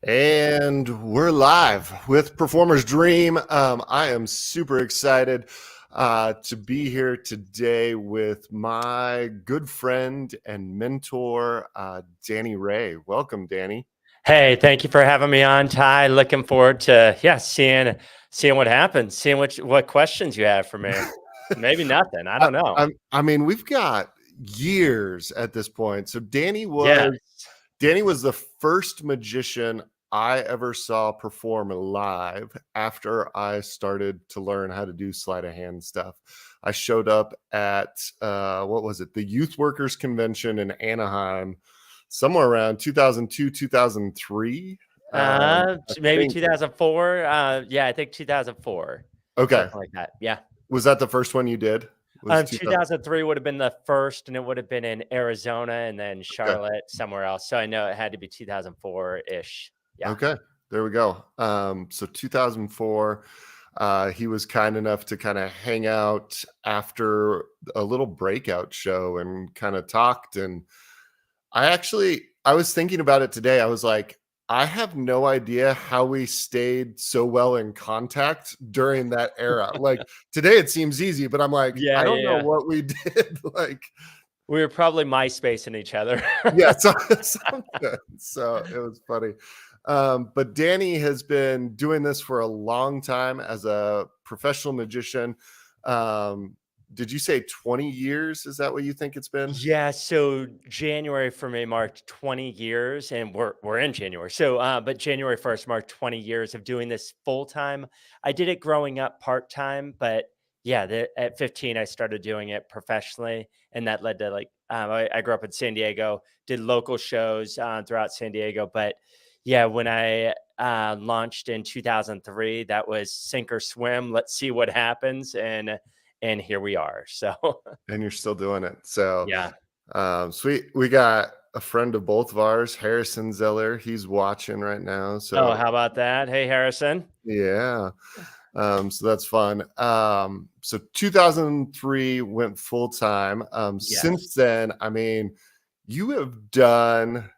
And we're live with Performer's Dream. I am super excited to be here today with my good friend and mentor, Danny Ray. Welcome, Danny. Hey, thank you for having me on, Ty. Looking forward to seeing what happens, seeing what questions you have for me. Maybe nothing. I I, don't know. I mean, we've got years at this point. So Yes. Danny was the first magician I ever saw perform live after I started to learn how to do sleight of hand stuff. I showed up at what was it? The Youth Workers Convention in Anaheim, somewhere around 2002, 2003. I Maybe think. 2004. Yeah, I think 2004. Okay. Something like that. Yeah. Was that the first one you did? Was 2000? 2003 would have been the first, and it would have been in Arizona and then Okay. Charlotte, somewhere else. So I know it had to be 2004-ish. Yeah. Okay. There we go. So 2004. He was kind enough to kind of hang out after a little breakout show and kind of talked. And I was thinking about it today. I was like, I have no idea how we stayed so well in contact during that era. Like today it seems easy, but I'm like, Yeah, I yeah, don't know yeah. what we did. Like, We were probably MySpacing each other. yeah, something. So it was funny. But Danny has been doing this for a long time as a professional magician. Um, did you say 20 years? Is that what you think it's been? Yeah, so January for me marked 20 years, and we're in January. So, but January 1st marked 20 years of doing this full time. I did it growing up part time, but yeah, at 15 I started doing it professionally, and that led to I grew up in San Diego, did local shows throughout San Diego, but yeah, when I launched in 2003, that was sink or swim. Let's see what happens, and here we are. So And you're still doing it. So yeah. sweet. We got a friend of both of ours, Harrison Zeller. He's watching right now. Oh, So how about that? Hey, Harrison. yeah. So that's fun. So 2003 went full time. Since Yes. then, I mean, you have done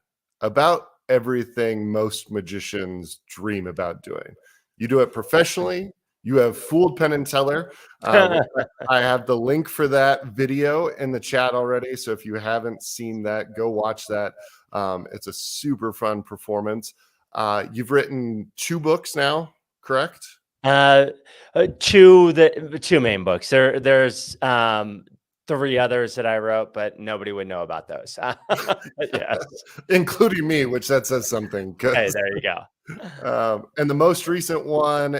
about everything most magicians dream about doing. You do it professionally. You have fooled Penn and Teller, which I have the link for that video in the chat already. So if you haven't seen that, go watch that. It's a super fun performance. You've written 2 books now, correct? Uh, the two main books. There's 3 others that I wrote, but nobody would know about those. But yes. Including me, which that says something. Hey, Because there you go. and the most recent one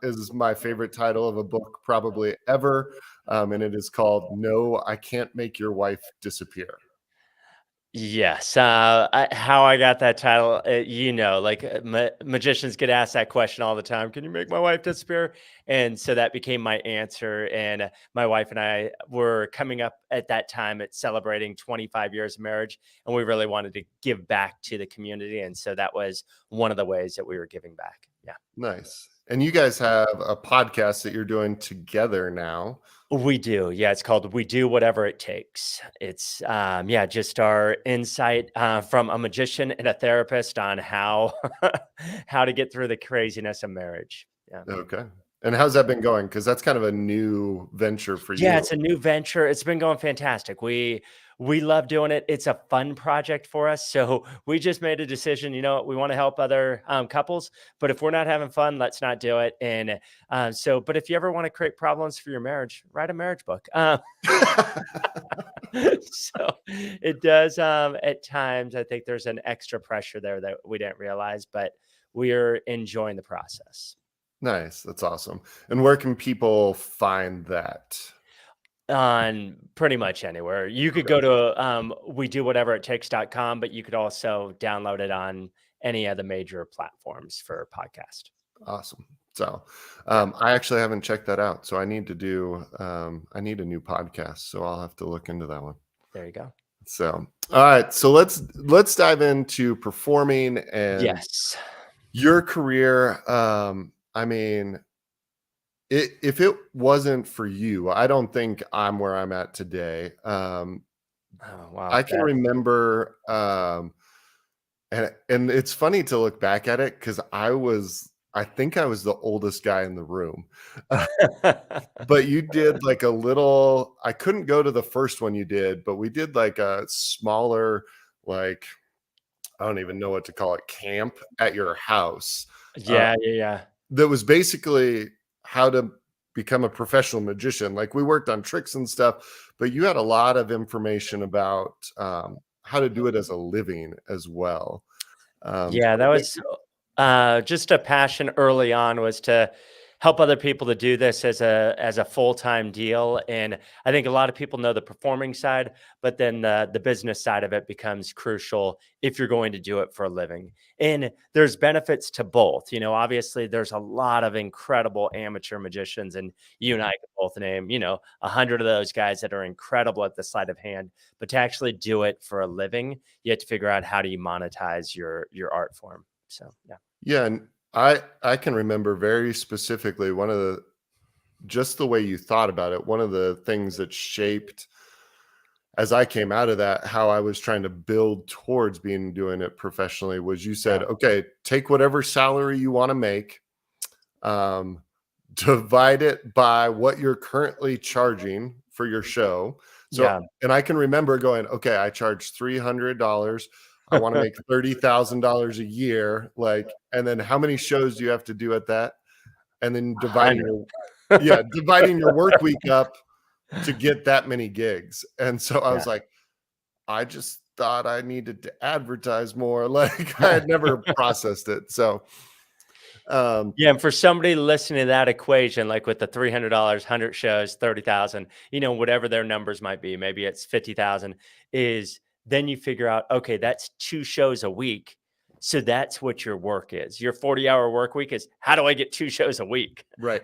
is my favorite title of a book probably ever, and it is called "No, I Can't Make Your Wife Disappear." Yes, how I got that title, magicians get asked that question all the time. Can you make my wife disappear? And so that became my answer. And my wife and I were coming up at that time at celebrating 25 years of marriage, and we really wanted to give back to the community. And so that was one of the ways that we were giving back. Yeah. Nice. And you guys have a podcast that you're doing together now. We do. Yeah, it's called We Do Whatever It Takes. It's yeah, just our insight from a magician and a therapist on how how to get through the craziness of marriage. Yeah. Okay. And how's that been going? Because that's kind of a new venture for Yeah, you. it's a new venture. It's been going fantastic. We love doing it. It's a fun project for us. So we just made a decision. You know, we want to help other couples, but if we're not having fun, let's not do it. And but if you ever want to create problems for your marriage, write a marriage book. So it does at times. I think there's an extra pressure there that we didn't realize, but we're enjoying the process. Nice. That's awesome. And where can people find that? On pretty much anywhere. You could go to we do whatever it takes.com, but you could also download it on any of the major platforms for podcast. Awesome. So, Yeah, I actually haven't checked that out. So I need a new podcast. So I'll have to look into that one. there you go. So, all right. So let's dive into performing and Yes. your career. I mean, if it wasn't for you, I don't think I'm where I'm at today. Oh wow. I can remember And it's funny to look back at it because I think I was the oldest guy in the room. But you did like a little I couldn't go to the first one you did, but we did like a smaller, like, I don't even know what to call it, camp at your house. Uh, Yeah, yeah, yeah. that was basically how to become a professional magician. Like, we worked on tricks and stuff, but you had a lot of information about, how to do it as a living as well. Yeah, So that was just a passion early on was to help other people to do this as a full-time deal. And I think a lot of people know the performing side, but then the business side of it becomes crucial if you're going to do it for a living. And there's benefits to both. You know, obviously there's a lot of incredible amateur magicians, and you and I can both name, 100 of those guys that are incredible at the sleight of hand. But to actually do it for a living, you have to figure out how do you monetize your art form. So yeah. yeah, and I can remember very specifically one of the just the way you thought about it, one of the things that shaped as I came out of that, how I was trying to build towards being doing it professionally was you said, Yeah. okay, take whatever salary you want to make, um, divide it by what you're currently charging for your show. So, Yeah. and I can remember going, okay, I charge $300. I want to make $30,000 a year. Like, and then how many shows do you have to do at that? And then 100. dividing your work week up to get that many gigs. And so I Yeah. was like, I just thought I needed to advertise more. Like, I had never processed it. So, um, Yeah, and for somebody listening to that equation, like with the $300, 100 shows, 30,000, whatever their numbers might be, maybe it's 50,000, is then you figure out, okay, that's 2 shows a week. So that's what your work is. Your 40-hour work week is how do I get 2 shows a week? right.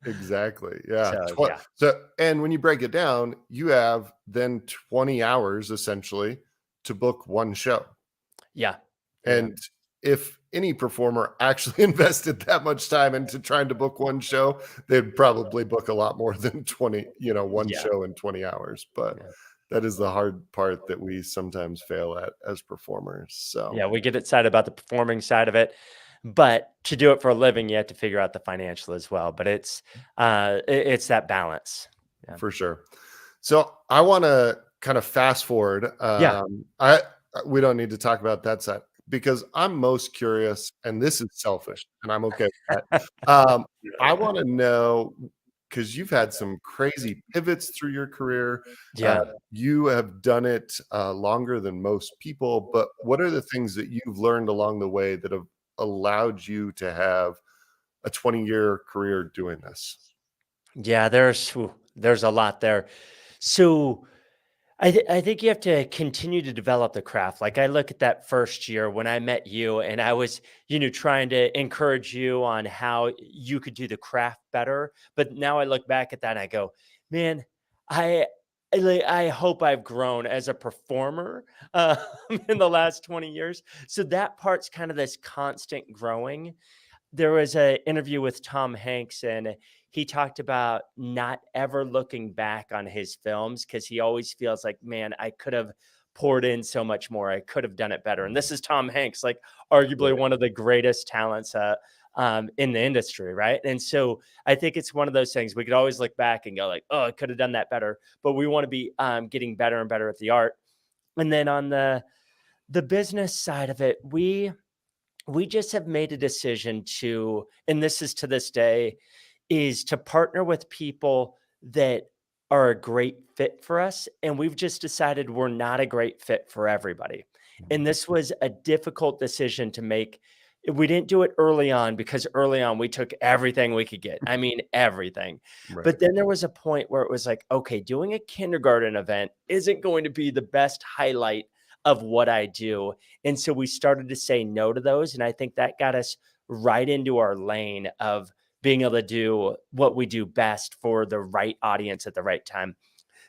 Exactly. Yeah. So yeah. And when you break it down, you have then 20 hours essentially to book one show. Yeah. Yeah. And if any performer actually invested that much time into trying to book one show, they'd probably book a lot more than 20, one Yeah. show in 20 hours. But Yeah. that is the hard part that we sometimes fail at as performers. So, Yeah, we get excited about the performing side of it, but to do it for a living, you have to figure out the financial as well. But it's that balance. Yeah. for sure. So I want to kind of fast forward. Yeah. I We don't need to talk about that side because I'm most curious, and this is selfish, and I'm okay with that. I want to know because you've had some crazy pivots through your career. Uh, Yeah. you have done it longer than most people, but what are the things that you've learned along the way that have allowed you to have a 20-year career doing this? Yeah, there's a lot there. So I think you have to continue to develop the craft. Like I look at that first year when I met you and I was, trying to encourage you on how you could do the craft better. But now I look back at that and I go, man, I I hope I've grown as a performer in the last 20 years. So that part's kind of this constant growing. There was an interview with Tom Hanks, and he talked about not ever looking back on his films because he always feels like, man, I could have poured in so much more. I could have done it better. And this is Tom Hanks, like arguably Right. one of the greatest talents in the industry, right? And so I think it's one of those things we could always look back and go like, oh, I could have done that better. But we want to be getting better and better at the art. And then on the business side of it, we just have made a decision to, and this is to this day, is to partner with people that are a great fit for us. And we've just decided we're not a great fit for everybody. And this was a difficult decision to make. We didn't do it early on because early on we took everything we could get. I mean, everything. Right. But then there was a point where it was like, okay, doing a kindergarten event isn't going to be the best highlight of what I do. And so we started to say no to those. And I think that got us right into our lane of being able to do what we do best for the right audience at the right time.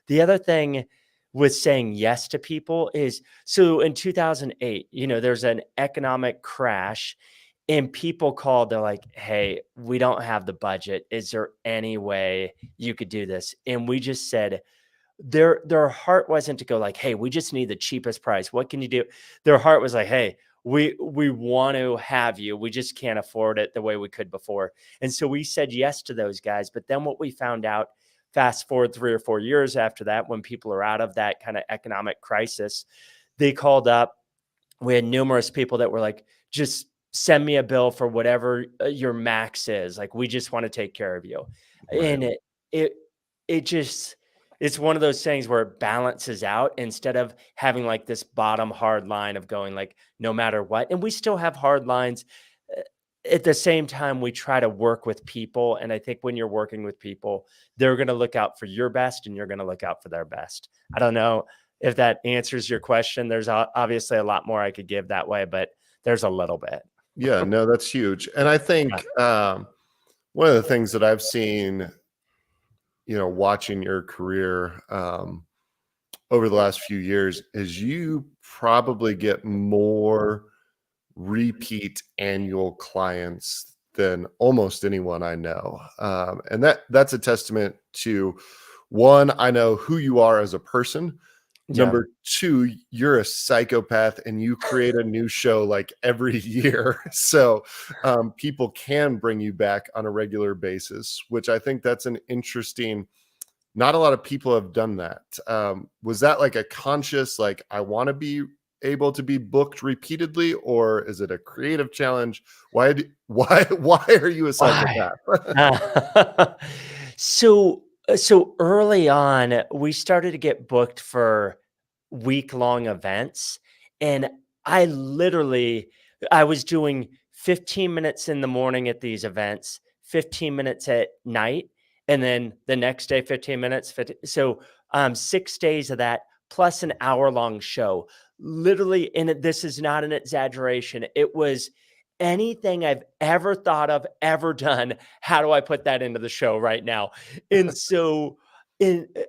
The other thing with saying yes to people is so in 2008, there's an economic crash and people called. They're like, hey, we don't have the budget. Is there any way you could do this? And we just said, their heart wasn't to go like, hey, we just need the cheapest price. What can you do? Their heart was like, hey, we want to have you. We just can't afford it the way we could before. And so we said yes to those guys. But then what we found out, fast forward 3 or 4 years after that, when people are out of that kind of economic crisis, they called up. We had numerous people that were like, just send me a bill for whatever your max is. Like, we just want to take care of you. Right. And it, it just, it's one of those things where it balances out instead of having like this bottom hard line of going like, no matter what. And we still have hard lines. uh, At the same time, we try to work with people. And I think when you're working with people, they're going to look out for your best and you're going to look out for their best. I don't know if that answers your question. There's obviously a lot more I could give that way, but there's a little bit. Yeah, no, that's huge. And I Yeah. think one of the things that I've seen, watching your career over the last few years is you probably get more repeat annual clients than almost anyone I know. And that's a testament to, one, I know who you are as a person. Yeah. Number two, you're a psychopath and you create a new show like every year. So people can bring you back on a regular basis, which I think that's an interesting, not a lot of people have done that. Was that like a conscious, like, I want to be able to be booked repeatedly, or is it a creative challenge? Why are you a Why? psychopath? So early on, we started to get booked for week-long events, and I was doing 15 minutes in the morning at these events, 15 minutes at night, and then the next day 15 minutes, 50, so 6 days of that plus an hour-long show. Literally, and this is not an exaggeration, it was anything I've ever thought of, ever done. How do I put that into the show right now? And so,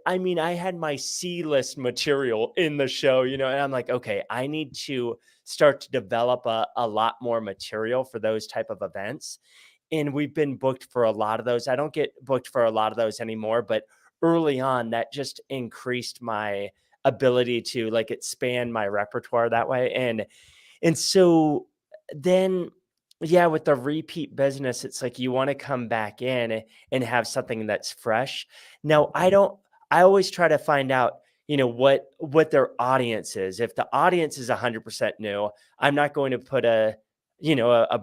I mean, I had my C-list material in the show, and I'm like, okay, I need to start to develop a lot more material for those type of events. And we've been booked for a lot of those. I don't get booked for a lot of those anymore, but early on, that just increased my ability to like expand my repertoire that way. And so then, yeah, with the repeat business, it's like you want to come back in and have something that's fresh. Now, I always try to find out, what their audience is. If the audience is 100% new, I'm not going to put a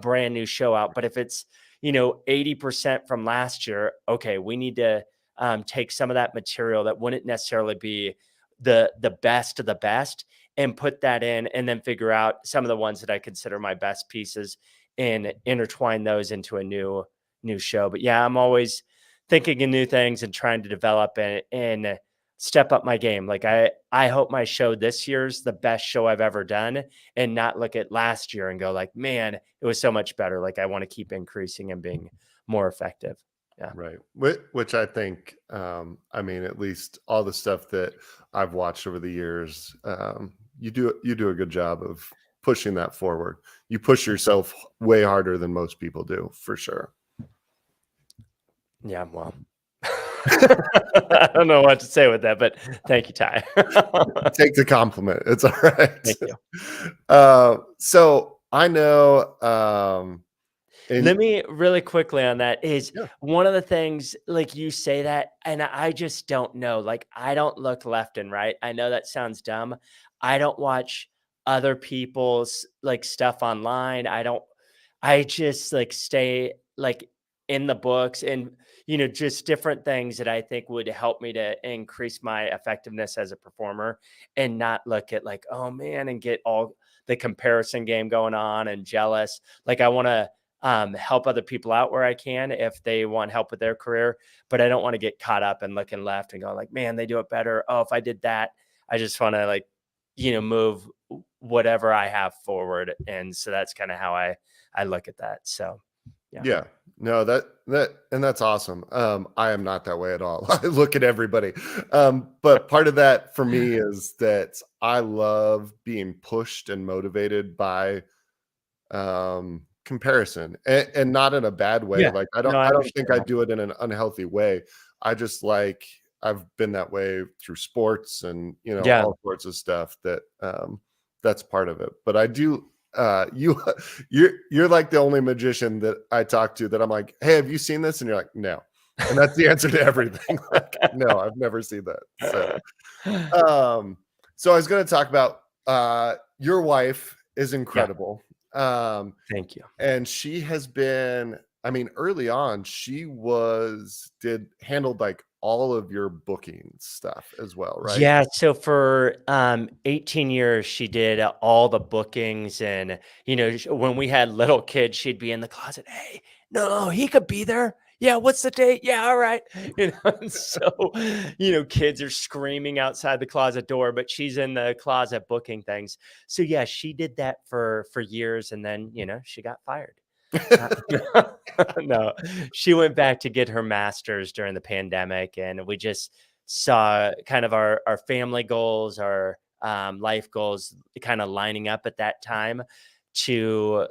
brand new show out. But if it's, 80% from last year, okay, we need to take some of that material that wouldn't necessarily be the best of the best and put that in, and then figure out some of the ones that I consider my best pieces and intertwine those into a new show. But yeah, I'm always thinking of new things and trying to develop and step up my game. Like, I hope my show this year's the best show I've ever done, and not look at last year and go like, man, it was so much better. Like, I want to keep increasing and being more effective. Yeah. Right. Which I think, I mean, at least all the stuff that I've watched over the years, you do a good job of pushing that forward. You push yourself way harder than most people do, for sure. Yeah. Well, I don't know what to say with that, but thank you, Ty. Take the compliment. It's all right. Thank you. So I know, Let and me really quickly on that is yeah, one of the things, like, you say that, and I just don't know. Like, I don't look left and right. I know that sounds dumb. I don't watch other people's like stuff online. I just like stay like in the books and, just different things that I think would help me to increase my effectiveness as a performer, and not look at like, oh man, and get all the comparison game going on and jealous. Like, I want to help other people out where I can if they want help with their career, but I don't want to get caught up and looking left and go like, man, they do it better. Oh, if I did that, I just want to like, move whatever I have forward. And so that's kind of how I look at that. So yeah. yeah, no, and that's awesome. I am not that way at all. I look at everybody. But part of that for me is that I love being pushed and motivated by comparison, and not in a bad way. Yeah. Like, No, I I don't think understand I that. do it in an unhealthy way. I just like, I've been that way through sports and Yeah. all sorts of stuff, that that's part of it. But I do You you're like the only magician that I talk to that I'm like, "Hey, have you seen this?" And you're like, "No." And that's the answer to everything. Like, "No, I've never seen that." Um, so I was gonna talk about your wife is Yeah, incredible. Um, thank you. and she has been, I mean, early on, she was did handled like all of your booking stuff as well, right? Yeah, so for 18 years, she did all the bookings, and when we had little kids, she'd be in the closet. Hey, no, he could be there. Yeah, what's the date? Yeah, all right. And so kids are screaming outside the closet door, but she's in the closet booking things. So yeah, she did that for years, and then she got fired. Uh, no, she went back to get her master's during the pandemic, and we just saw kind of our family goals, our life goals, kind of lining up at that time to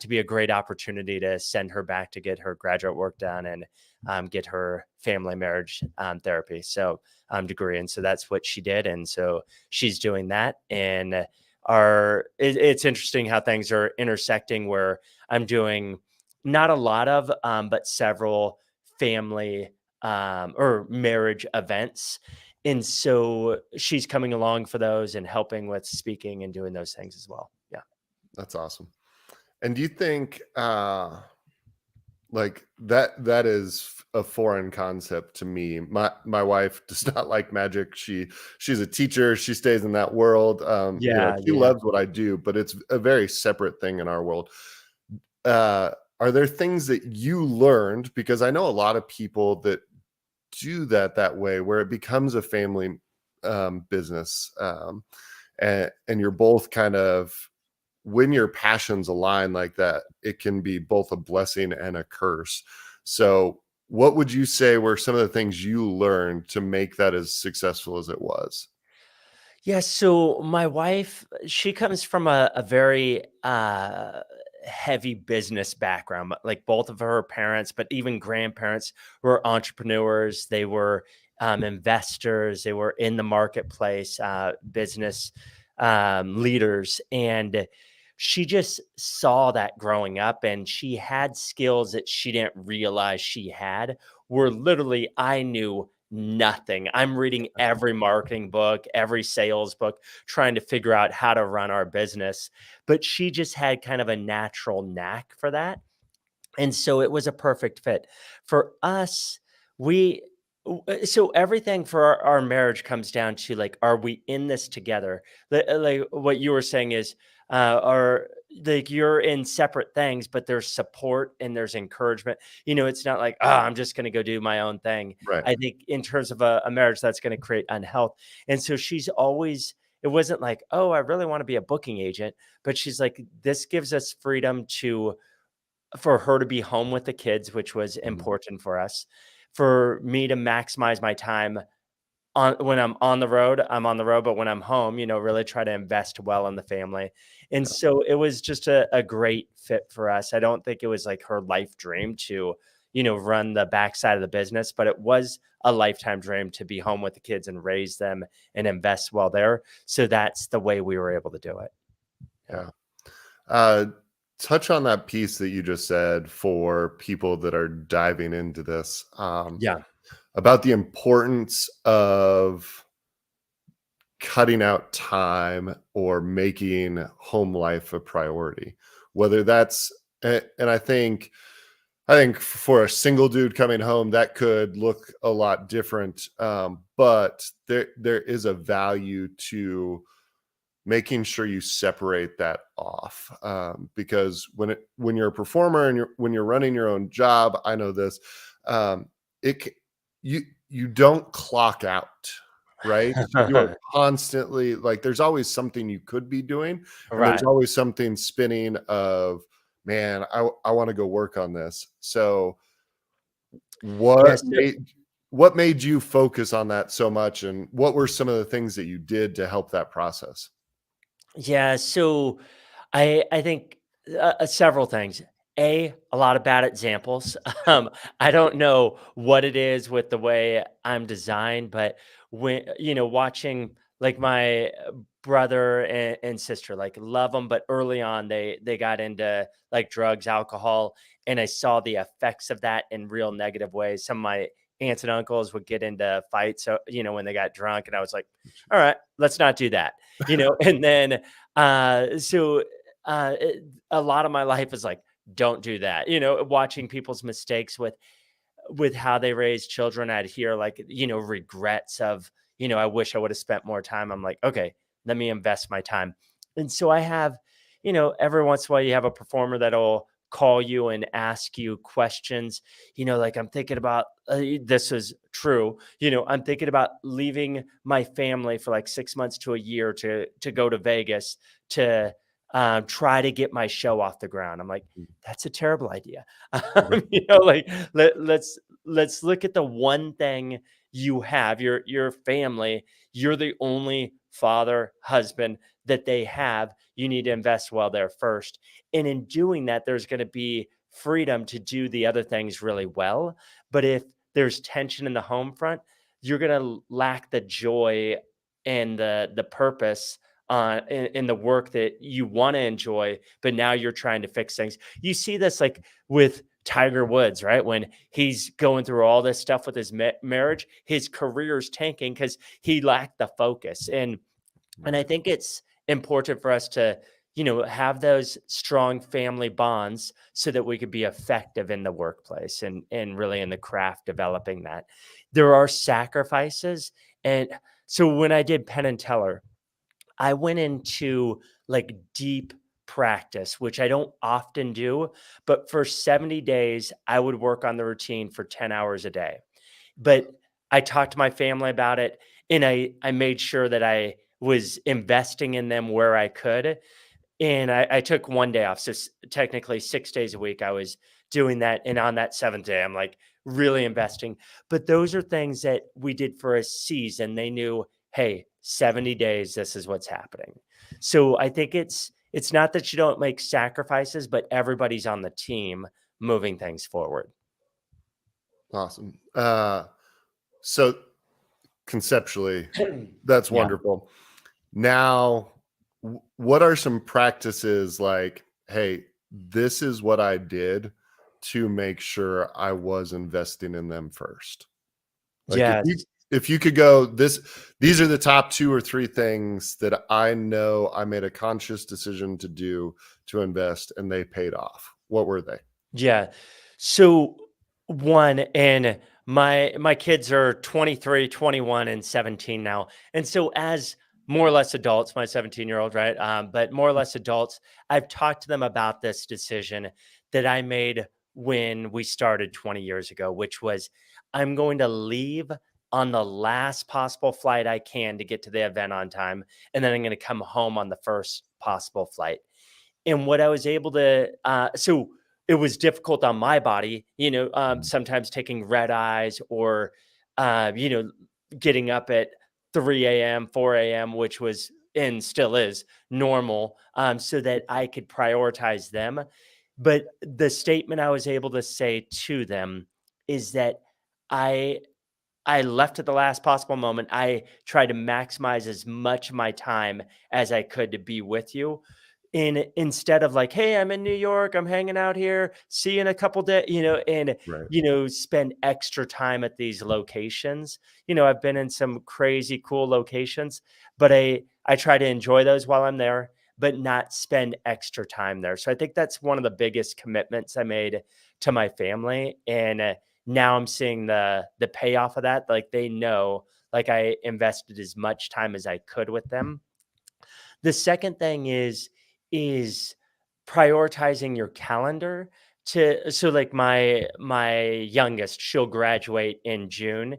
be a great opportunity to send her back to get her graduate work done and get her family marriage therapy degree. And so that's what she did, and so she's doing that. And it's interesting how things are intersecting where I'm doing not a lot of, but several family or marriage events. And so she's coming along for those and helping with speaking and doing those things as well. Yeah. That's awesome. And do you think like that is a foreign concept to me. My wife does not like magic. She's a teacher. She stays in that world. Yeah. She Yeah. loves what I do, but it's a very separate thing in our world. Uh, are there things that you learned? Because I know a lot of people that do that way, where it becomes a family business, and you're both kind of, when your passions align like that, it can be both a blessing and a curse. So, what would you say were some of the things you learned to make that as successful as it was? Yeah, so my wife, she comes from a very heavy business background. Like both of her parents, but even grandparents were entrepreneurs. They were investors. They were in the marketplace, business leaders, and she just saw that growing up, and she had skills that she didn't realize she had. Where literally, I knew nothing. I'm reading every marketing book, every sales book, trying to figure out how to run our business. But she just had kind of a natural knack for that. And so it was a perfect fit. For us, we so everything for our marriage comes down to, like, are we in this together? Like what you were saying is, are like you're in separate things, but there's support and there's encouragement. It's not like, I'm just going to go do my own thing. Right. I think in terms of a marriage, that's going to create unhealth. And so she's always, it wasn't like, oh, I really want to be a booking agent, but she's like, this gives us freedom for her to be home with the kids, which was Mhm. important for us. For me to maximize my time on when I'm on the road, I'm on the road, but when I'm home, really try to invest well in the family. And Yeah. so it was just a great fit for us. I don't think it was like her life dream to, run the backside of the business, but it was a lifetime dream to be home with the kids and raise them and invest well there. So that's the way we were able to do it. Yeah. Yeah. Uh, touch on that piece that you just said for people that are diving into this, Yeah. about the importance of cutting out time or making home life a priority. Whether that's and I think for a single dude coming home, that could look a lot different. But there is a value to making sure you separate that off, because when you're a performer and when you're running your own job, I know this. Um, it c- you you don't clock out, right? You are constantly, like, there's always something you could be doing, and there's Right. always something spinning of, man, I want to go work on this. So what Yes. made what made you focus on that so much, and what were some of the things that you did to help that process? Yeah, so I think several things. A lot of bad examples. I don't know what it is with the way I'm designed, but when watching like my brother and sister, like love them, but early on they got into like drugs, alcohol, and I saw the effects of that in real negative ways. Some of my aunts and uncles would get into fights, so when they got drunk, and I was like, all right, let's not do that, and then so a lot of my life is like, don't do that, watching people's mistakes with how they raise children. I'd hear like, regrets of, I wish I would have spent more time. I'm like, okay, let me invest my time. And so I have, every once in a while you have a performer that'll call you and ask you questions, like I'm thinking about, this is true. I'm thinking about leaving my family for like 6 months to a year to go to Vegas to try to get my show off the ground. I'm like, that's a terrible idea. Like let's look at the one thing you have, your family. You're the only father, husband that they have. You need to invest well there first. And in doing that, there's going to be freedom to do the other things really well. But if there's tension in the home front, you're going to lack the joy and the purpose in the work that you want to enjoy, but now you're trying to fix things. You see this like with Tiger Woods, right? When he's going through all this stuff with his marriage, his career's tanking because he lacked the focus. And I think it's important for us to, have those strong family bonds so that we could be effective in the workplace and really in the craft developing that. There are sacrifices. And so when I did Penn and Teller, I went into like deep practice, which I don't often do, but for 70 days, I would work on the routine for 10 hours a day. But I talked to my family about it, and I made sure that I was investing in them where I could. And I took one day off. So technically 6 days a week, I was doing that. And on that seventh day, I'm like really investing. But those are things that we did for a season. They knew, hey, 70 days, this is what's happening. So I think it's not that you don't make sacrifices, but everybody's on the team moving things forward. Awesome. So conceptually, that's Yeah. wonderful. Now, what are some practices like, hey, this is what I did to make sure I was investing in them first? Like Yes. if you could go these are the top 2 or 3 things that I know I made a conscious decision to do to invest and they paid off. What were they? Yeah. So one, and my kids are 23, 21, and 17 now. And so as more or less adults, my 17-year-old, right? But more or less adults, I've talked to them about this decision that I made when we started 20 years ago, which was I'm going to leave on the last possible flight I can to get to the event on time. And then I'm going to come home on the first possible flight. And what I was able to, so it was difficult on my body, sometimes taking red eyes or, getting up at 3 a.m., 4 a.m., which was and still is normal, so that I could prioritize them. But the statement I was able to say to them is that I I left at the last possible moment. I tried to maximize as much of my time as I could to be with you. Instead of like, hey, I'm in New York, I'm hanging out here, see you in a couple days, and Right. spend extra time at these locations. I've been in some crazy cool locations, but I try to enjoy those while I'm there, but not spend extra time there. So I think that's one of the biggest commitments I made to my family. And now I'm seeing the payoff of that. Like they know, like I invested as much time as I could with them. The second thing is prioritizing your calendar to so like my youngest, she'll graduate in June,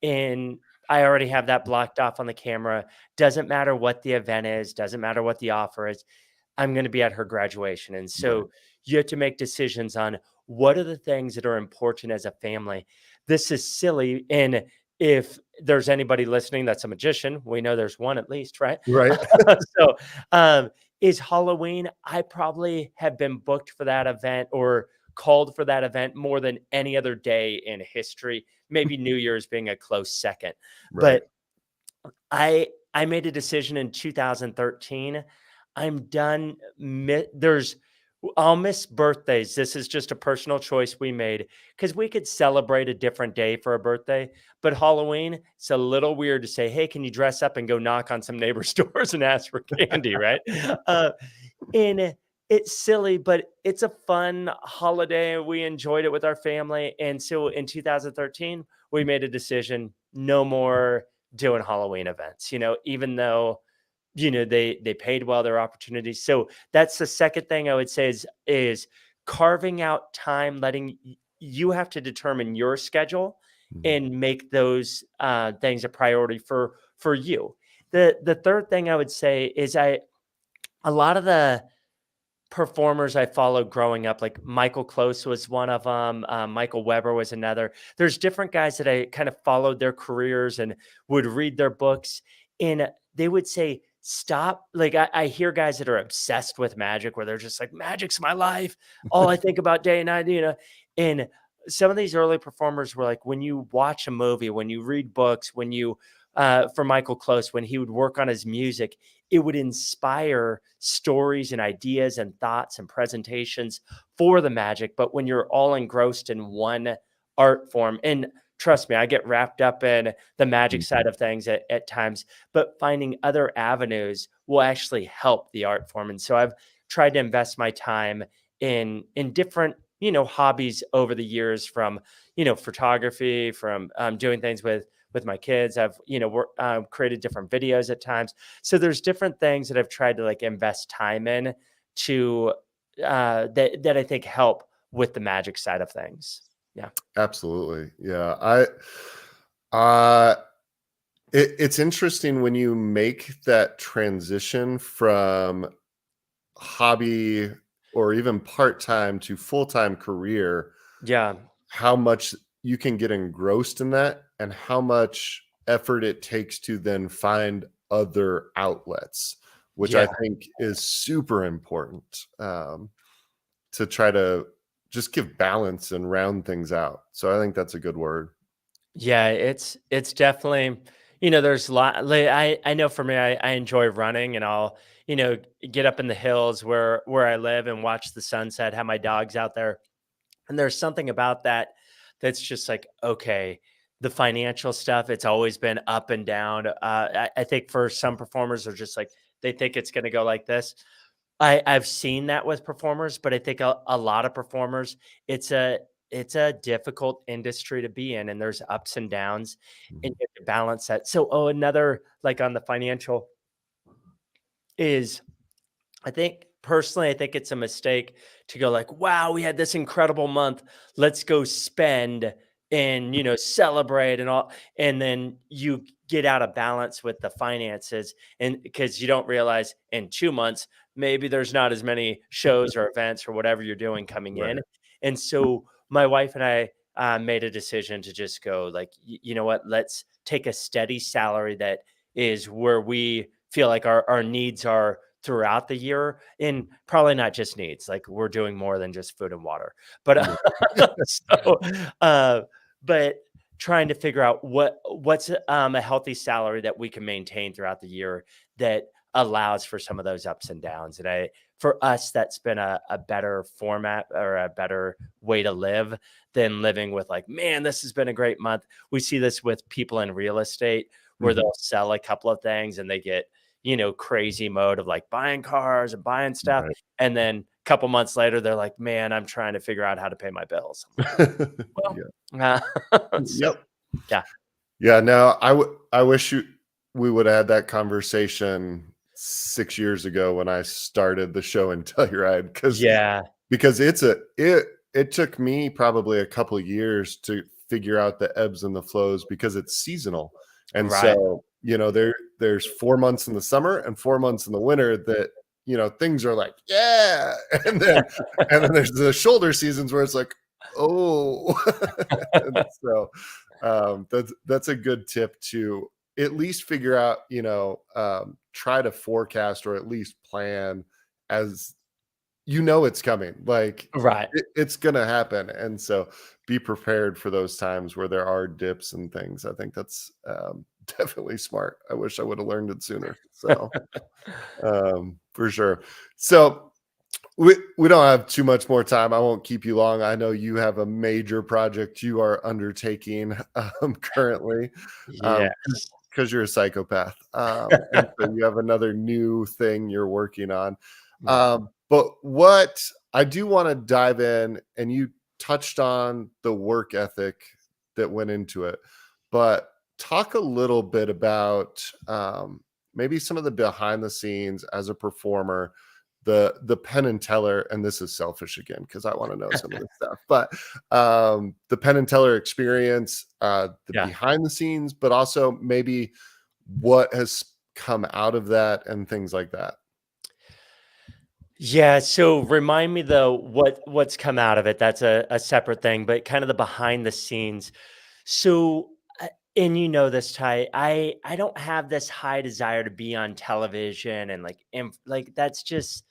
and I already have that blocked off on the camera. Doesn't matter what the event is, doesn't matter what the offer is. I'm going to be at her graduation. And Right. so you have to make decisions on what are the things that are important as a family. This is silly. And if there's anybody listening that's a magician, we know there's one at least, right? Right. so, is Halloween, I probably have been booked for that event or called for that event more than any other day in history, maybe New Year's being a close second. Right. But I I made a decision in 2013. I'm done. There's, I'll miss birthdays. This is just a personal choice we made because we could celebrate a different day for a birthday. But Halloween, it's a little weird to say, hey, can you dress up and go knock on some neighbor's doors and ask for candy, right? Uh, and it's silly, but it's a fun holiday. We enjoyed it with our family. And so in 2013, we made a decision no more doing Halloween events, even though they paid well their opportunities. So that's the second thing I would say is carving out time, letting you have to determine your schedule Mhm. and make those things a priority for you. The third thing I would say is a lot of the performers I followed growing up, like Michael Close was one of them. Michael Weber was another. There's different guys that I kind of followed their careers and would read their books, and they would say, "Stop!" Like I hear guys that are obsessed with magic, where they're just like, "Magic's my life. All I think about day and night." And some of these early performers were like, when you watch a movie, when you read books, when you for Michael Close, when he would work on his music, it would inspire stories and ideas and thoughts and presentations for the magic. But when you're all engrossed in one art form, and trust me, I get wrapped up in the magic Mhm. side of things at times, but finding other avenues will actually help the art form. And so I've tried to invest my time in different hobbies over the years, from photography, from doing things with my kids. I've created different videos at times. So there's different things that I've tried to like invest time in to that I think help with the magic side of things. Yeah. Absolutely. Yeah. Uh, it's interesting when you make that transition from hobby or even part-time to full-time career, Yeah. how much you can get engrossed in that and how much effort it takes to then find other outlets, which I Yeah. think is super important, to try to just give balance and round things out. So I think that's a good word. Yeah, it's definitely, there's a lot. Like, I know for me, I enjoy running, and I'll get up in the hills where I live and watch the sunset. Have my dogs out there, and there's something about that that's just like, okay, the financial stuff. It's always been up and down. I think for some performers, are just like they think it's going to go like this. I've seen that with performers, but I think a lot of performers, it's a it's a difficult industry to be in, and there's ups and downs, and Mhm. you have to balance that. So, another like on the financial is I think it's a mistake to go like, "Wow, we had this incredible month. Let's go spend and, celebrate and all." And then you get out of balance with the finances, and because you don't realize in 2 months, maybe there's not as many shows or events or whatever you're doing coming in. Right. And so my wife and I made a decision to just go like, you know what? Let's take a steady salary that is where we feel like our needs are throughout the year, and probably not just needs, like we're doing more than just food and water, but Yeah. so uh but trying to figure out what's a healthy salary that we can maintain throughout the year that allows for some of those ups and downs. And for us, that's been a better format or a better way to live than living with like, man, this has been a great month. We see this with people in real estate, where Mhm. they'll sell a couple of things and they get crazy mode of like buying cars and buying stuff. Right. And then a couple months later, they're like, man, I'm trying to figure out how to pay my bills. I'm like, Yeah. well, so Yep. yeah, Yeah, no, I wish we would have had that conversation 6 years ago when I started the show and Telluride, yeah, because it took me probably a couple of years to figure out the ebbs and the flows because it's seasonal. And right, so, there's 4 months in the summer and 4 months in the winter that, things are like, "Yeah." And then there's the shoulder seasons where it's like, "Oh." And so, that's a good tip to at least figure out, try to forecast or at least plan as it's coming. Like right. it's gonna happen. And so be prepared for those times where there are dips and things. I think definitely smart. I wish I would have learned it sooner. So, for sure. So we don't have too much more time. I won't keep you long. I know you have a major project you are undertaking currently, Yes. because you're a psychopath, and so you have another new thing you're working on. Yeah. But what I do want to dive in, and you touched on the work ethic that went into it, but talk a little bit about maybe some of the behind the scenes as a performer, the Penn and Teller, and this is selfish again because I want to know some of this stuff, but the Penn and Teller experience, the Yeah. behind the scenes, but also maybe what has come out of that and things like that. Yeah, so remind me though what's come out of it. That's a separate thing, but kind of the behind the scenes. So, and you know this, Ty. I don't have this high desire to be on television and like that's just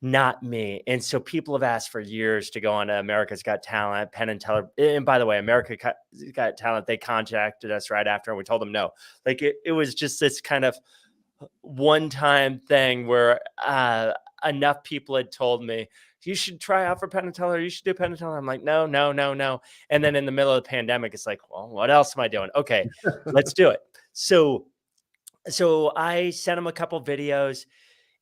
not me. And so people have asked for years to go on to America's Got Talent, Penn and Teller. And by the way, Got Talent, they contacted us right after and we told them no. Like it was just this kind of one-time thing where enough people had told me you should try out for Penn and Teller. You should do Penn and Teller. I'm like, no, no, no, no. And then in the middle of the pandemic, it's like, well, what else am I doing? Okay, let's do it. So I sent him a couple videos,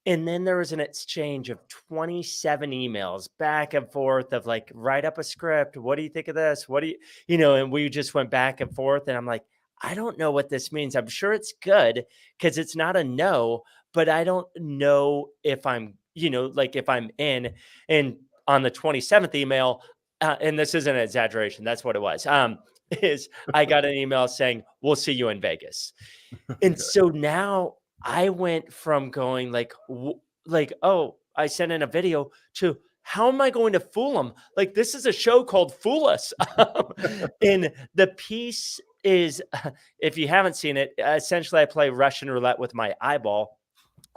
and then there was an exchange of 27 emails back and forth of like, write up a script. What do you think of this? What do and we just went back and forth. And I'm like, I don't know what this means. I'm sure it's good because it's not a no, but I don't know if I'm, like if I'm in. And on the 27th email, and this isn't an exaggeration, that's what it was. Is I got an email saying, we'll see you in Vegas. And so now I went from going like, "Oh, I sent in a video," to, "How am I going to fool them? Like, this is a show called Fool Us." And the piece is, if you haven't seen it, essentially I play Russian roulette with my eyeball.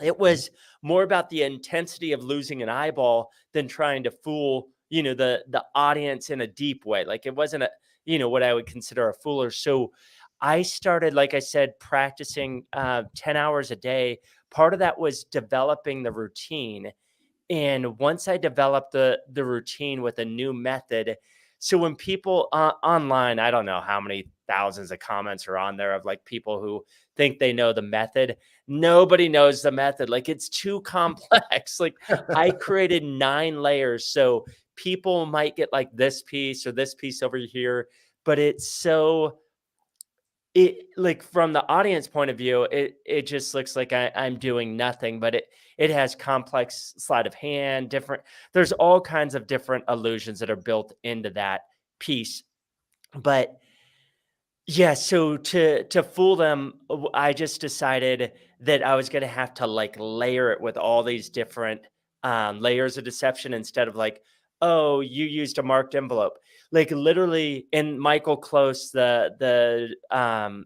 It was more about the intensity of losing an eyeball than trying to fool, the audience in a deep way. Like it wasn't what I would consider a fooler. So I started, like I said, practicing 10 hours a day. Part of that was developing the routine. And once I developed the routine with a new method, so when people online, I don't know how many thousands of comments are on there of like people who think they know the method. Nobody knows the method. Like it's too complex. Like I created 9 layers. So people might get like this piece or this piece over here, but it's so like from the audience point of view, it just looks like I'm doing nothing, but it has complex sleight of hand, different. There's all kinds of different illusions that are built into that piece, but yeah, so to fool them, I just decided that I was gonna have to, like, layer it with all these different, layers of deception instead of like, "Oh, you used a marked envelope." Like, literally and Michael Close, the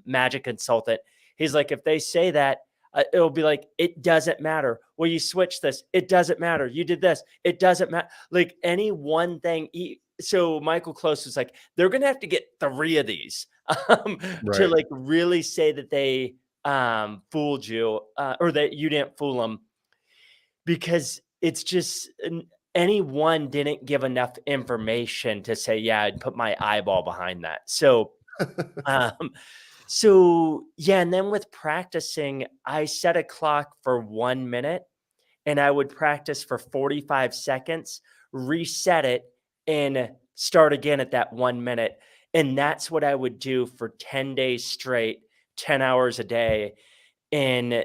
magic consultant, he's like, "If they say that, it'll be like, 'It doesn't matter. Well, you switched this. It doesn't matter. You did this. It doesn't matter.'" Like, any one thing so Michael Close was like, "They're gonna have to get 3 of these." To Right. like really say that they fooled you or that you didn't fool them because it's just any one didn't give enough information to say, yeah, I'd put my eyeball behind that. Um, so yeah, and then with practicing, I set a clock for 1 minute and I would practice for 45 seconds, reset it, and start again at that 1 minute. And that's what I would do for 10 days straight, 10 hours a day. And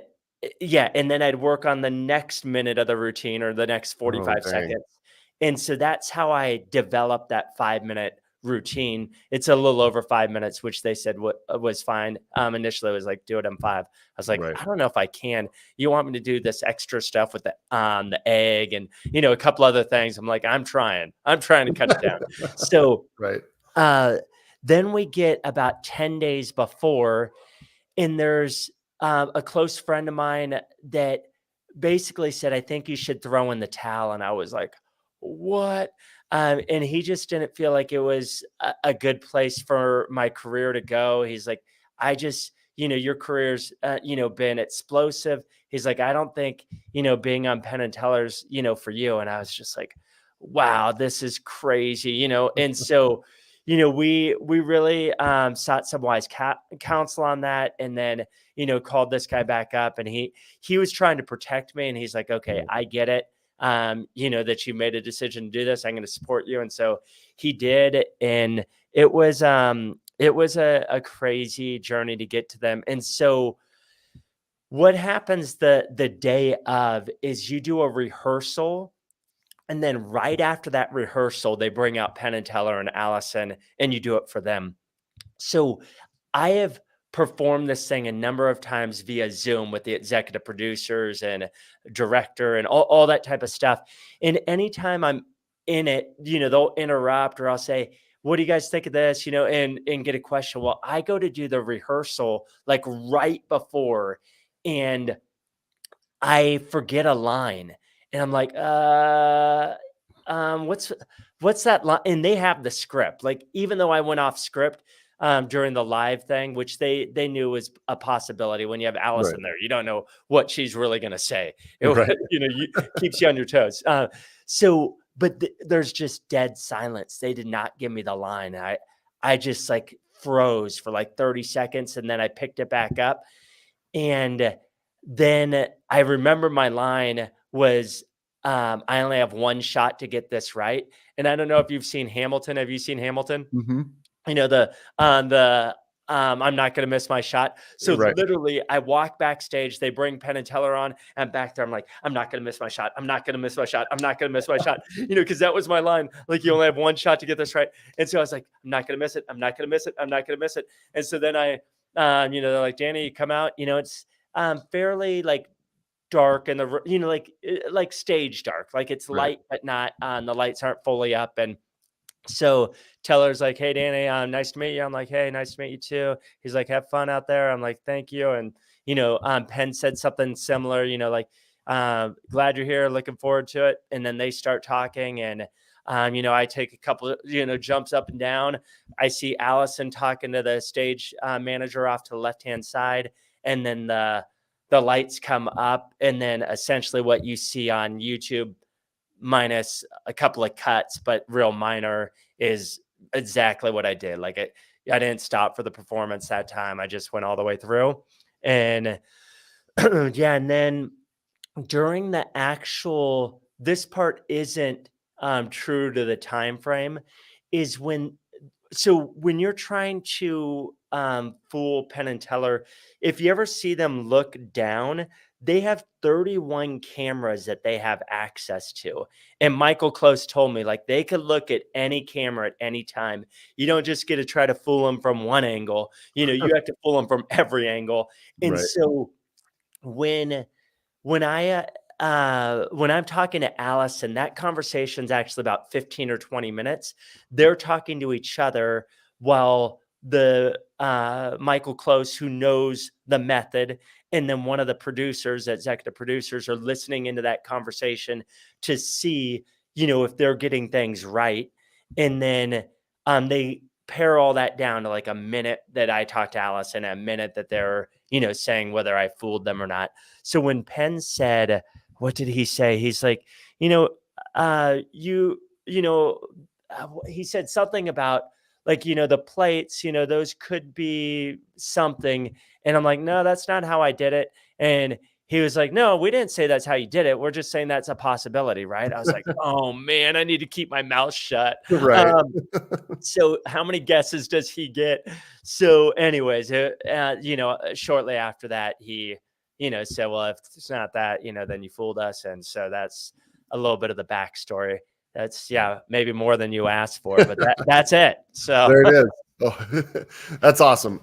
yeah, and then I'd work on the next minute of the routine or the next Oh, 45 dang. seconds. And so that's how I developed that 5 minute routine. It's a little over 5 minutes, which they said was fine. Initially, it was like, do it in five. I was like, Right. I don't know if I can. You want me to do this extra stuff with the egg and a couple other things. I'm like, I'm trying. I'm trying to cut it down. So Right. uh, then we get about 10 days before, and there's a close friend of mine that basically said, I think you should throw in the towel. And I was like, what? And he just didn't feel like it was a good place for my career to go. He's like, I just, your career's, been explosive. He's like, I don't think, being on Penn and Teller's, for you. And I was just like, wow, this is crazy, And so, we really sought some wise counsel on that, and then, called this guy back up, and he was trying to protect me, and he's like, okay, Right. I get it. That you made a decision to do this. I'm going to support you. And so he did. And it was a crazy journey to get to them. And so what happens the day of is you do a rehearsal, and then right after that rehearsal, they bring out Penn and Teller and Allison, and you do it for them. So I have performed this thing a number of times via Zoom with the executive producers and director and all that type of stuff. And anytime I'm in it, they'll interrupt, or I'll say, what do you guys think of this? And get a question. Well, I go to do the rehearsal like right before, and I forget a line, and I'm like, what's that line? And they have the script. Like, even though I went off script during the live thing, which they knew was a possibility. When you have Right. Allison there, you don't know what she's really going to say. Right. Keeps you on your toes. But there's just dead silence. They did not give me the line. I just like froze for like 30 seconds, and then I picked it back up. And then I remember my line was, I only have one shot to get this right. And I don't know if you've seen Hamilton. Have you seen Hamilton? Mhm. I'm not going to miss my shot. So Right. literally, I walk backstage. They bring Penn and Teller on. And back there, I'm like, I'm not going to miss my shot. I'm not going to miss my shot. I'm not going to miss my shot. Because that was my line. Like, you only have one shot to get this right. And so I was like, I'm not going to miss it. I'm not going to miss it. I'm not going to miss it. And so then they're like, Danny, you come out. It's fairly like dark, and like stage dark. Like, it's Right. light, but not the lights aren't fully up. And so Teller's like, hey, Danny, nice to meet you. I'm like, hey, nice to meet you too. He's like, have fun out there. I'm like, thank you. And, Penn said something similar, like, glad you're here, looking forward to it. And then they start talking, and, I take a couple of, jumps up and down. I see Allison talking to the stage manager off to the left-hand side. And then the lights come up, and then essentially what you see on YouTube, minus a couple of cuts, but real minor, is exactly what I did. Like, I didn't stop for the performance that time. I just went all the way through. And yeah, and then during the actual, this part isn't true to the time frame, is when you're trying to fool Penn and Teller, if you ever see them look down, they have 31 cameras that they have access to. And Michael Close told me, like, they could look at any camera at any time. You don't just get to try to fool them from one angle. You have to fool them from every angle. And Right. so when when I'm talking to Allison, that conversation's actually about 15 or 20 minutes. They're talking to each other while the Michael Close, who knows the method, and then one of the producers, executive producers, are listening into that conversation to see, if they're getting things right. And then they pare all that down to like a minute that I talked to Allison, a minute that they're, saying whether I fooled them or not. So when Penn said, what did he say? He's like, you know, he said something about, like, the plates, those could be something. And I'm like, no, that's not how I did it. And he was like, no, we didn't say that's how you did it. We're just saying that's a possibility, right? I was like, oh man, I need to keep my mouth shut. Right. Um, so how many guesses does he get? So anyways, shortly after that, he, said, well, if it's not that, then you fooled us. And so that's a little bit of the backstory. That's, yeah, maybe more than you asked for, but that's it. So There it is. Oh, that's awesome.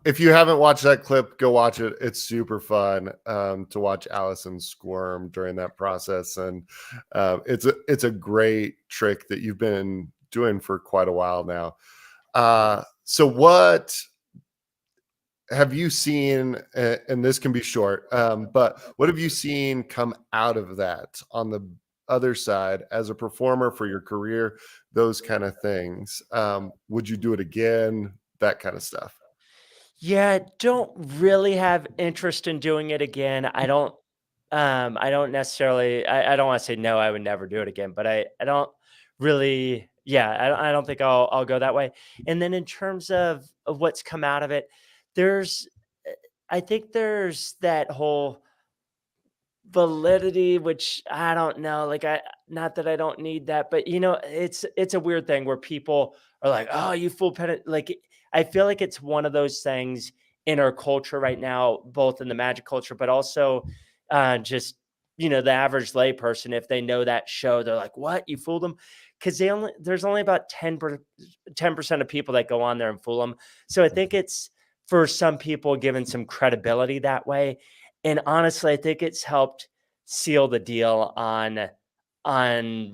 If you haven't watched that clip, go watch it. It's super fun to watch Allison squirm during that process, and it's a great trick that you've been doing for quite a while now. So what have you seen? And this can be short, but what have you seen come out of that on the other side as a performer for your career, those kind of things? Would you do it again? That kind of stuff. Yeah, don't really have interest in doing it again. I don't necessarily I don't want to say no, I would never do it again, but I don't really yeah, I don't think I'll go that way. And then in terms of what's come out of it, there's I think there's that whole validity, which I don't know, like, I not that I don't need that, but, it's a weird thing where people are like, "Oh, you fool peni" like, I feel like it's one of those things in our culture right now, both in the magic culture, but also, just, the average layperson, if they know that show, they're like, "What? You fooled them?" Because there's only about 10% of people that go on there and fool them. So I think it's, for some people, given some credibility that way, and honestly, I think it's helped seal the deal on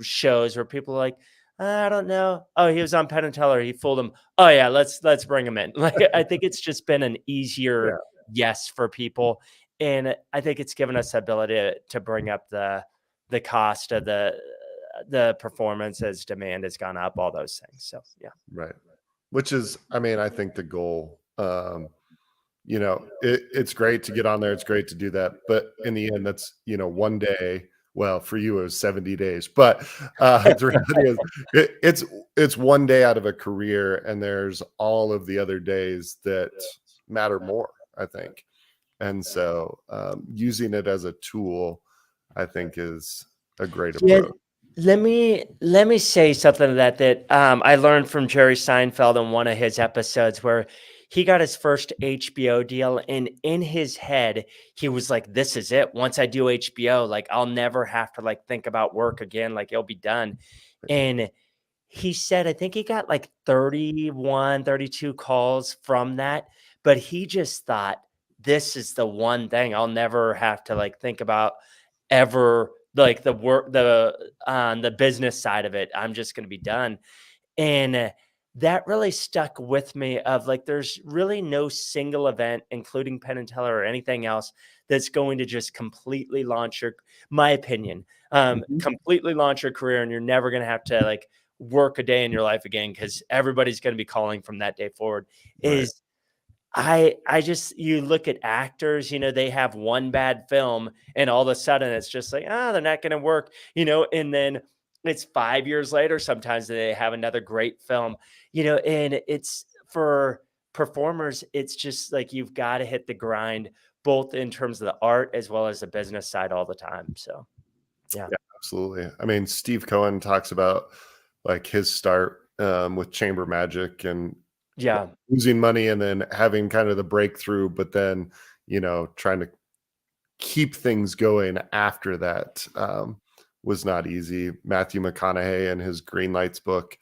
shows where people are like, I don't know. Oh, he was on Penn and Teller. He fooled him. Oh yeah, let's bring him in." Like, I think it's just been an Yeah, easier yes for people, and I think it's given us the ability to bring up the cost of the performance as demand has gone up. All those things. So yeah, right. Which is, I mean, I think the goal. It's great to get on there. It's great to do that. But in the end, that's, one day. Well, for you, it was 70 days. But the reality is it's one day out of a career, and there's all of the other days that matter more, I think. And so using it as a tool, I think, is a great yeah. approach. Let me say something to that I learned from Jerry Seinfeld in one of his episodes where he got his first HBO deal, and in his head he was like, "This is it. Once I do HBO, like, I'll never have to like think about work again. Like, it'll be done." And he said, I think he got like 31, 32 calls from that, but he just thought, this is the one thing I'll never have to like think about ever, like the business side of it. I'm just going to be done. And that really stuck with me of like, there's really no single event, including Penn and Teller or anything else, that's going to just completely launch my opinion, Mhm. completely launch your career. And you're never going to have to like work a day in your life again, because everybody's going to be calling from that day forward. Right. Is I just, you look at actors, they have one bad film and all of a sudden it's just like, they're not going to work, and then it's 5 years later sometimes they have another great film, and it's for performers, it's just like you've got to hit the grind both in terms of the art as well as the business side all the time. So, yeah. Yeah, absolutely. I mean, Steve Cohen talks about like his start with chamber magic and Yeah. losing money and then having kind of the breakthrough, but then, trying to keep things going after that was not easy. Matthew McConaughey in his Green Lights book,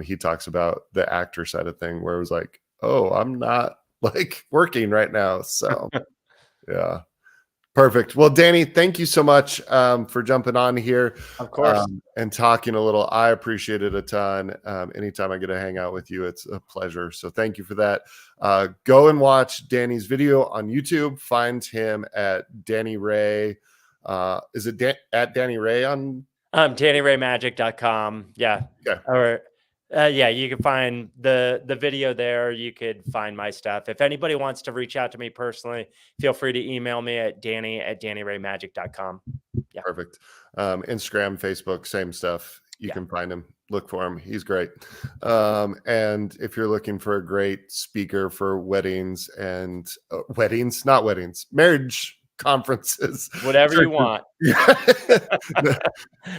he talks about the actor side of thing where it was like, oh, I'm not like working right now. So yeah. Perfect. Well, Danny, thank you so much for jumping on here Of course. and talking a little. I appreciate it a ton. Anytime I get to hang out with you, it's a pleasure. So thank you for that. Go and watch Danny's video on YouTube. Find him at Danny Ray. Is it at Danny Ray on? DannyRayMagic.com. Yeah. Okay, Or yeah, you can find the video there. You could find my stuff. If anybody wants to reach out to me personally, feel free to email me at Danny@DannyRayMagic.com. Yeah. perfect. Instagram, Facebook, same stuff. You Yeah. can find him. Look for him. He's great. And if you're looking for a great speaker for weddings and not weddings, marriage conferences, Whatever you want. yeah.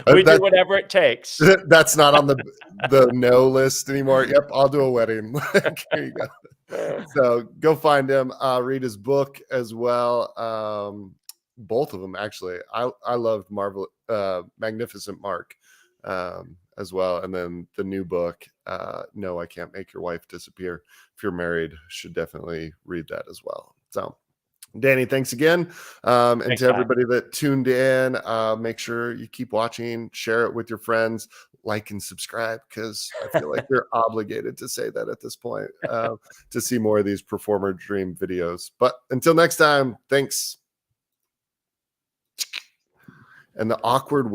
We do that, whatever it takes. that's not on the no list anymore. Yep, I'll do a wedding. Here you go. So go find him. Read his book as well. Both of them actually. I loved Magnificent Mark as well, and then the new book, No, I Can't Make Your Wife Disappear. If you're married, should definitely read that as well. So Danny, thanks again. And Thanks, to Pat. everybody that tuned in, make sure you keep watching, share it with your friends, like and subscribe, because I feel like you're obligated to say that at this point to see more of these performer dream videos. But until next time, thanks. And the awkward